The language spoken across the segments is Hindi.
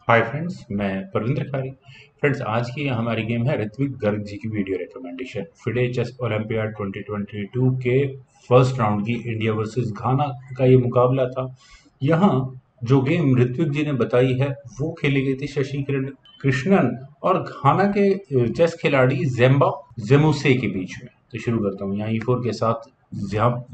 हाय फ्रेंड्स, मैं परविंद्र खारी। फ्रेंड्स, आज की हमारी गेम है ऋत्विक गर्ग जी की video recommendation. FIDE chess olympiad 2022 के फर्स्ट राउंड की इंडिया वर्सेस घाना का ये मुकाबला था। यहाँ जो गेम ऋत्विक जी ने बताई है वो खेली गई थी शशि किरण कृष्णन और घाना के चेस खिलाड़ी जेम्बा जेमुसे के बीच में। तो शुरू करता हूँ। यहाँ E4 के साथ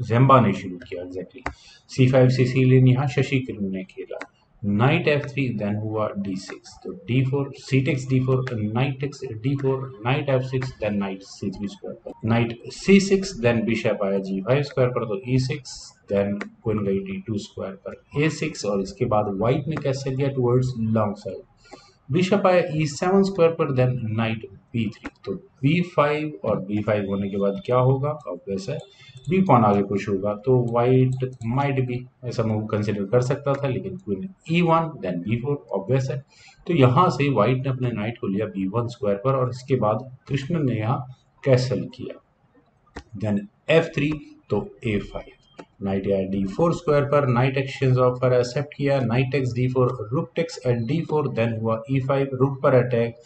जेम्बा ने शुरू किया। एग्जैक्टली C5 सिसिलियन यहाँ शशि किरण ने खेला। नाइट F3, देन हुआ D6, तो D4, C takes D4, knight takes D4, knight F6, then knight C3 square पर, नाइट C6, देन बिशप आया G5 स्क्वायर पर, तो E6, देन क्वीन गई D2 स्क्वायर पर, A6, और इसके बाद व्हाइट ने कैसे लिया टुवर्ड्स लॉन्ग साइड। बिशप आया E7 स्क्वायर पर, देन नाइट B3, तो B5, और B5 होने के बाद क्या होगा, ऑब्वियस है बी पॉन आगे पुश होगा, तो व्हाइट माइट भी ऐसा मूव कंसिडर कर सकता था, लेकिन queen E1, then B4, obvious है। तो यहाँ से व्हाइट ने अपने नाइट को लिया B1 स्क्वायर पर, और इसके बाद कृष्ण ने यहाँ कैसल किया, देन F3, तो A5, नाइट या D4 स्क्वायर पर, नाइट एक्सचेंज ऑफर एक्सेप्ट किया, knight takes D4, rook takes eight D4, then हुआ E5, रुक पर अटैक।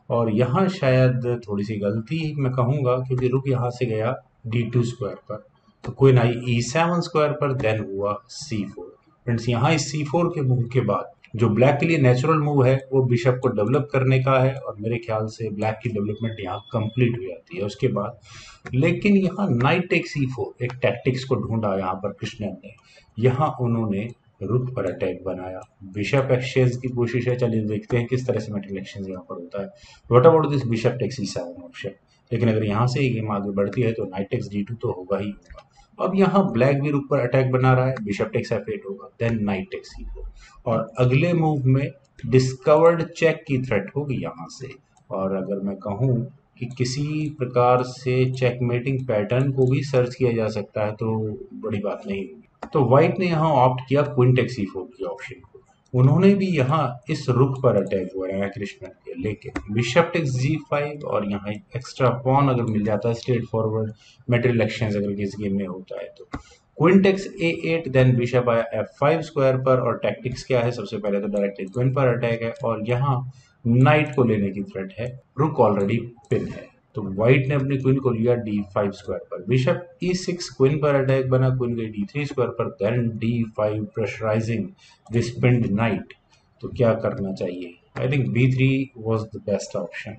और यहाँ शायद थोड़ी सी गलती मैं कहूँगा, क्योंकि रुक यहाँ से गया D2 स्क्वायर पर, तो क्वीन आई E7 स्क्वायर पर, देन हुआ C4। फ्रेंड्स, यहाँ इस C4 के मूव के बाद जो ब्लैक के लिए नेचुरल मूव है वो बिशप को डेवलप करने का है, और मेरे ख्याल से ब्लैक की डेवलपमेंट यहाँ कंप्लीट हो जाती है उसके बाद। लेकिन यहाँ नाइट टेक C4 एक टैक्टिक्स को ढूंढा यहाँ पर कृष्णन ने। यहाँ उन्होंने रुक पर अटैक बनाया, बिशप एक्सचेंज की कोशिश है। चलिए देखते हैं किस तरह से मेटल एक्सचेंज यहाँ पर होता है। What about this bishop takes C7 option. लेकिन अगर यहाँ से ही गेम आगे बढ़ती है तो नाइट टेक्स D2 तो होगा ही होगा। अब यहाँ ब्लैक भी रुक पर अटैक बना रहा है, बिशप टेक्स F8 होगा, देन नाइट टेक्स C4, और अगले मूव में डिस्कवर्ड चेक की थ्रेट होगी यहाँ से। और अगर मैं कहूँ कि किसी प्रकार से चेकमेटिंग पैटर्न को भी सर्च किया जा सकता है तो बड़ी बात नहीं होगी। तो व्हाइट ने यहाँ ऑप्ट किया क्वीन टेक्स C4 की ऑप्शन को। उन्होंने भी यहाँ इस रुख पर अटैक बनाया कृष्णन के, लेकिन बिशप टेक्स G5, और यहाँ एक्स्ट्रा पॉन अगर मिल जाता है स्ट्रेट फॉरवर्ड मेटेरियल एक्सचेंज अगर किस गेम में होता है तो। Queen takes A8, then bishop आया F5 स्क्वायर पर, और टैक्टिक्स क्या है, सबसे पहले तो डायरेक्टली क्वीन पर अटैक है, और यहाँ नाइट को लेने की थ्रेट है, रुक ऑलरेडी पिन है, तो व्हाइट ने अपनी क्वीन को लिया D5 स्क्वायर पर, बिशप E6, क्वीन पर अटैक बना, क्वीन गई D3 स्क्वायर पर, then D5 pressurizing this pinned knight. तो क्या करना चाहिए, I think B3 was the best option.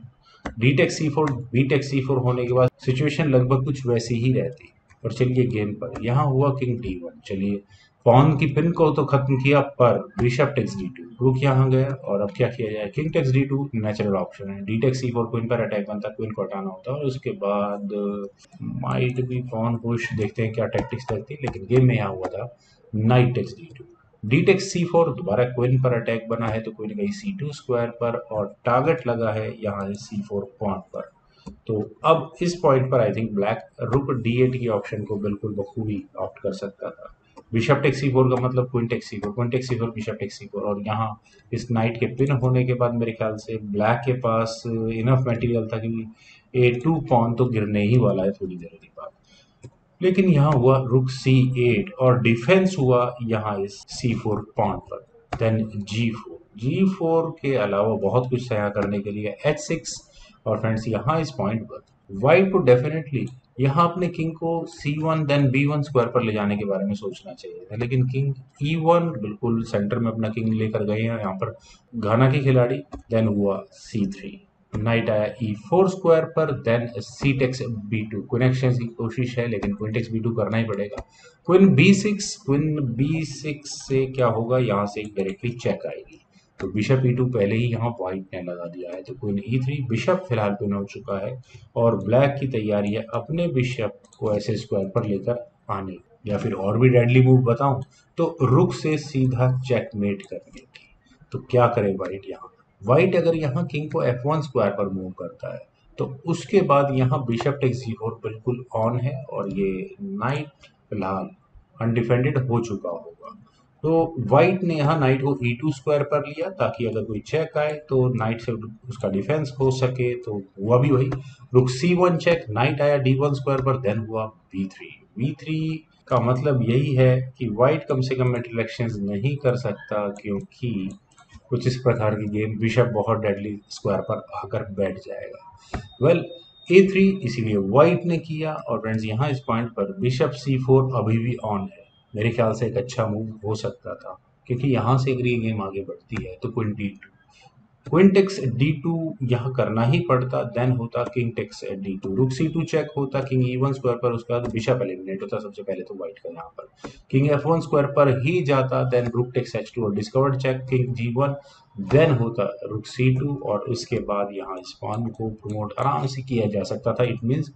D take C4, B take C4 होने के बाद सिचुएशन लगभग कुछ वैसी ही रहती। और चलिए गेम पर, यहाँ हुआ किंग D1। चलिए पॉन की पिन को तो खत्म किया, पर बिशप टेक्स D2, रुक यहाँ गया, और अब क्या किया जाए, king takes D2 natural option है, डी टेक्स C4 क्वीन पर अटैक बनता, क्वीन को हटाना होता है, और उसके बाद माइट भी पॉन पुश, देखते हैं क्या टैक्टिक्स लगती है। लेकिन गेम में यहाँ हुआ था knight takes D2, D takes C4, दोबारा क्वीन पर अटैक बना है, तो क्वीन गई C2 स्क्वायर पर, और टारगेट लगा है यहाँ C4 पॉन पर। तो अब इस पॉइंट पर आई थिंक ब्लैक रुक D8 की ऑप्शन को बिल्कुल बखूबी ऑप्ट कर सकता था। बिशप टेक्स C4 का मतलब queen takes C4, queen takes C4, bishop takes C4, और यहाँ इस नाइट के पिन होने के बाद मेरे ख्याल से ब्लैक के पास इनफ मटेरियल था कि A2 पॉन तो गिरने ही वाला है थोड़ी देर के बाद। लेकिन यहाँ हुआ रुक C8, और डिफेंस हुआ यहाँ इस C4 पॉन पर, देन G4 के अलावा बहुत कुछ यहाँ करने के लिए H6। और फ्रेंड्स, यहाँ इस पॉइंट पर व्हाइट को डेफिनेटली यहाँ अपने किंग को C1 देन B1 स्क्वायर पर ले जाने के बारे में सोचना चाहिए था, लेकिन किंग E1 बिल्कुल सेंटर में अपना किंग लेकर गए हैं यहाँ पर घाना के खिलाड़ी। देन हुआ C3, नाइट आया E4 स्क्वायर पर, then C takes B2, queen exchange की कोशिश है, लेकिन क्वीन टेक्स B2 करना ही पड़ेगा। क्वीन B6, क्वीन B6 से क्या होगा, यहाँ से डायरेक्टली चेक आएगी, तो बिशप E2 पहले ही यहाँ व्हाइट ने लगा दिया है, तो क्वीन E3, बिशप फिलहाल पिन हो चुका है, और ब्लैक की तैयारी है अपने बिशप को ऐसे स्क्वायर पर लेकर आने, या फिर और भी डेडली मूव बताऊं तो रुक से सीधा चेकमेट करने की। तो क्या करे व्हाइट यहाँ, व्हाइट अगर यहाँ किंग को F1 स्क्वायर पर मूव करता है तो उसके बाद यहाँ बिशप टेक्स G4 बिल्कुल ऑन है, और ये नाइट फिलहाल अनडिफेंडेड हो चुका होगा। तो व्हाइट ने यहाँ नाइट को E2 स्क्वायर पर लिया, ताकि अगर कोई चेक आए तो नाइट से उसका डिफेंस हो सके, तो हुआ भी वही, रुक C1 चेक, नाइट आया D1 स्क्वायर पर, देन हुआ B3 का मतलब यही है कि व्हाइट कम से कम मेटल एक्सचेंज नहीं कर सकता, क्योंकि कुछ इस प्रकार की गेम। बिशप बहुत डेडली स्क्वायर पर आकर बैठ जाएगा। वेल A3 इसीलिए वाइट ने किया, और फ्रेंड्स यहाँ इस पॉइंट पर बिशप C4 अभी भी ऑन है। मेरे ख्याल से एक अच्छा मूव हो सकता था, क्योंकि यहाँ से अगर ये गेम आगे बढ़ती है तो queen D2, queen takes D2 यहाँ करना ही पड़ता। देन होता किंग टेक्स D2, रुक C2 चेक होता, किंग E1 स्क्वायर पर, उसके बाद बिशप एलिमिनेट होता सबसे पहले तो व्हाइट का। यहाँ पर किंग F1 स्क्वायर पर ही जाता, देन रुक टेक्स H2 और discovered check king G1, then होता रुक C2, और उसके बाद यहाँ इस पॉन को प्रमोट आराम से किया जा सकता था। इट मीन्स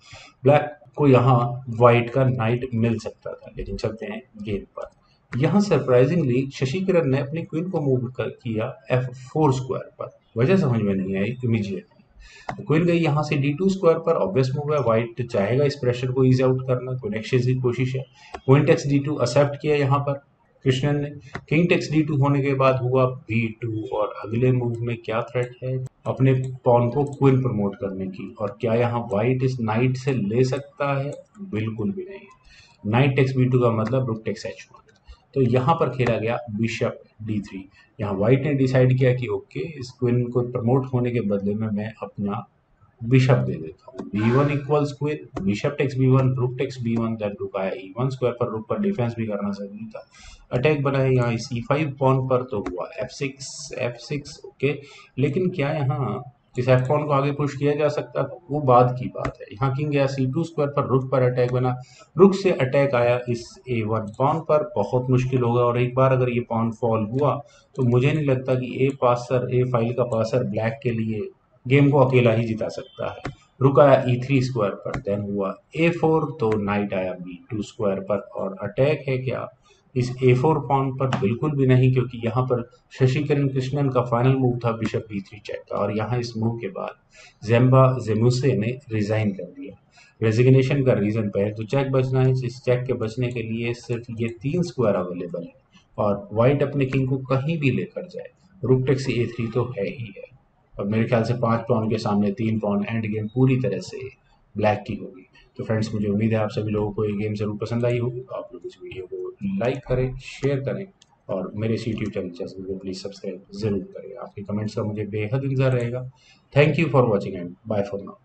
ब्लैक को यहाँ व्हाइट का नाइट मिल सकता था। लेकिन चलते हैं गेम पर। यहाँ सरप्राइजिंगली शशि किरण ने अपनी क्वीन को मूव किया F4 स्क्वायर पर। वजह समझ में नहीं आई इमीडिएटली। क्वीन गई यहाँ से D2 स्क्वायर पर, ऑब्वियस मूव है, व्हाइट चाहेगा इस प्रेशर को ईज आउट करना, क्वीन एक्सचेंज की कोशिश है। क्वीन टेक्स D2 एक्सेप्ट किया यहाँ पर कृष्णन ने। किंग टेक्स D2 होने के बाद हुआ B2, और अगले मूव में क्या थ्रेट है अपने पॉन को क्वीन प्रमोट करने की, और क्या यहाँ व्हाइट इस नाइट से ले सकता है? बिल्कुल भी नहीं। नाइट टेक्स B2 का मतलब रुक टेक्स H1। तो यहाँ पर खेला गया बिशप D3। यहाँ व्हाइट ने डिसाइड किया कि ओके, इस क्वीन को प्रमोट होने के बदले में मैं अपना बिशप दे देता हूँ। B1 equals queen, bishop takes B1, rook takes B1, then रुक आया E1 स्क्वायर पर, रुक पर डिफेंस भी करना जरूरी था। अटैक बना है यहाँ C5 पॉन पर, तो हुआ F6 ओके। लेकिन क्या यहाँ इस F पॉन को आगे पुश किया जा सकता था? वो बाद की बात है। यहाँ किंग गया C2 स्क्वायर पर, रुक पर अटैक बना, रुक से अटैक आया इस A1 पॉन पर, बहुत मुश्किल होगा। और एक बार अगर ये पॉन फॉल हुआ तो मुझे नहीं लगता कि ए फाइल का पासर ब्लैक के लिए गेम को अकेला ही जिता सकता है। रुक आया E3 स्क्वायर पर, देन हुआ A4, तो नाइट आया B2 स्क्वायर पर, और अटैक है क्या इस A4 पॉन पर? बिल्कुल भी नहीं, क्योंकि यहाँ पर शशि किरण कृष्णन का फाइनल मूव था बिशप B3 चेक का, और यहाँ इस मूव के बाद जेम्बा जेमुसे ने रिजाइन कर दिया। रेजिग्नेशन का रीजन पहले तो चेक बचना है, इस चेक के बचने के लिए सिर्फ ये 3 स्क्वायर अवेलेबल है, और व्हाइट अपने किंग को कहीं भी लेकर जाए। रुक टेक्स A3 तो है ही है, और मेरे ख्याल से 5 पॉन के सामने 3 पॉन, एंड गेम पूरी तरह से ब्लैक की होगी। तो फ्रेंड्स, मुझे उम्मीद है आप सभी लोगों को ये गेम जरूर पसंद आई होगी। तो आप लोग इस वीडियो को लाइक करें, शेयर करें, और मेरे इस यूट्यूब चैनल को प्लीज़ सब्सक्राइब जरूर करें। आपके कमेंट्स का मुझे बेहद इंतजार रहेगा। Thank you for watching and bye for now.